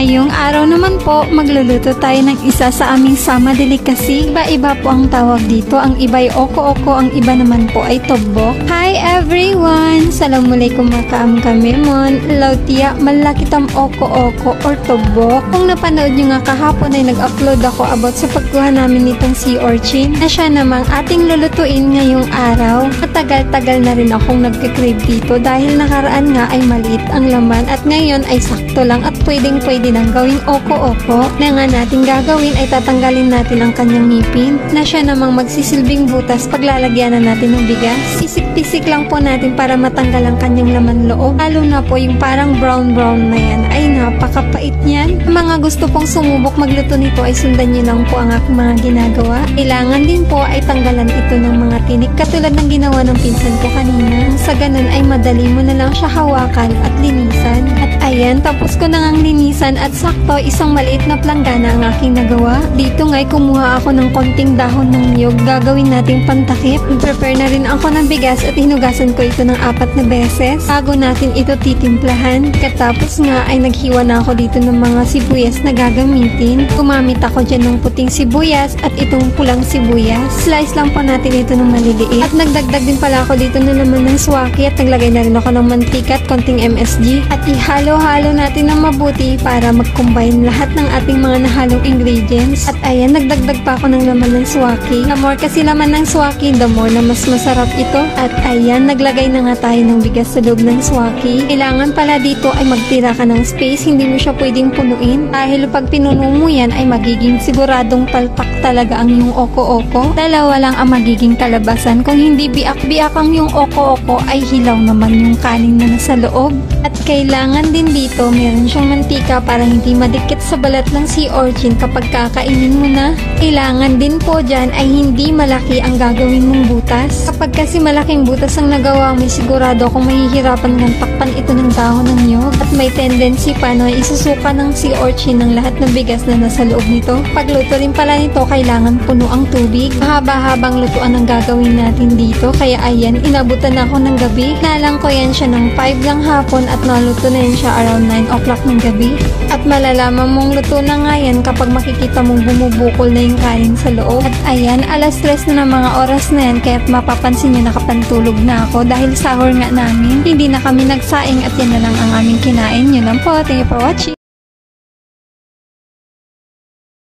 Ngayong araw naman po, magluluto tayo ng isa sa aming sama delicacy. Iba-iba po ang tawag dito. Ang iba ay oko-oko, ang iba naman po ay tobok. Hi everyone! Assalamualaikum makaam kami mon. Lautia, malaki tam oko-oko or tobok. Kung napanood nyo nga kahapon ay nag-upload ako about sa pagkuha namin nitong sea urchin na siya namang ating lulutuin ngayong araw. Matagal-tagal na rin akong nagkikrave dito dahil nakaraan nga ay maliit ang laman at ngayon ay sakto lang at pwedeng-pwede nang gawing oko-oko. Na nga natin gagawin ay tatanggalin natin ang kanyang ngipin na siya namang magsisilbing butas paglalagyan na natin ng bigas. Isik-pisik lang po natin para matanggal ang kanyang laman loob. Lalo na po yung parang brown-brown na yan ay napakapait niyan. Mga gusto pong sumubok magluto nito ay sundan nyo lang po ang aking mga ginagawa. Kailangan din po ay tanggalan ito ng mga tinik katulad ng ginawa ng pinsan ko kanina. Sa ganun ay madali mo na lang siya hawakan at linisan. At ayan, tapos ko na ngang linisan at sakto isang maliit na planggana ang aking nagawa. Dito nga'y kumuha ako ng konting dahon ng niyog. Gagawin nating pantakip. Prepare na rin ako ng bigas at hinugasan ko ito ng 4 na beses bago natin ito titimplahan. Katapos nga ay naghiwa na ako dito ng mga sibuyas na gagamitin. Gumamit ako dyan ng puting sibuyas at itong pulang sibuyas. Slice lang po natin ito ng maliliit. At nagdagdag din pala ako dito na naman ng swaki at naglagay na rin ako ng mantika at konting MSG. At ihalo-halo natin ng mabuti para mag-combine lahat ng ating mga nahalong ingredients. At ayan, nagdagdag pa ako ng laman ng swaki. The more kasi laman ng swaki, the more na mas masarap ito. At ayan, naglagay na nga tayo ng bigas sa loob ng swaki. Kailangan pala dito ay magtira ka ng space, hindi mo siya pwedeng punuin. Dahil pag pinuno mo yan ay magiging siguradong palpak talaga ang yung oko-oko. Dalawa lang ang magiging kalabasan. Kung hindi biak-biak ang yung oko-oko ay hilaw naman yung kanin na nasa loob. At kailangan din dito meron siyang mantika para hindi madikit sa balat ng sea urchin kapag kakainin mo na. Kailangan din po dyan ay hindi malaki ang gagawin mong butas. Kapag kasi malaking butas ang nagawa mo, sigurado kung mahihirapan kang takpan ito ng dahon ng niyog at may tendency pa na isusuka ng sea urchin ng lahat ng bigas na nasa loob nito. Pagluto rin pala nito, kailangan puno ang tubig. Mahaba-habang lutuan ang gagawin natin dito. Kaya ayan, inabutan ako ng gabi. Nalang ko yan siya ng 5 ng hapon at naluto na yan siya around 9 o'clock ng gabi. At malalaman mong luto na nga yan kapag makikita mong bumubukol na yung kanin sa loob. At ayan, alas 3 na ng mga oras na yan kaya't mapapansin nyo nakapantulog na ako dahil sahur nga namin. Hindi na kami nagsaing at yan na lang ang aming kinain. Yun lang po. Thank you for watching.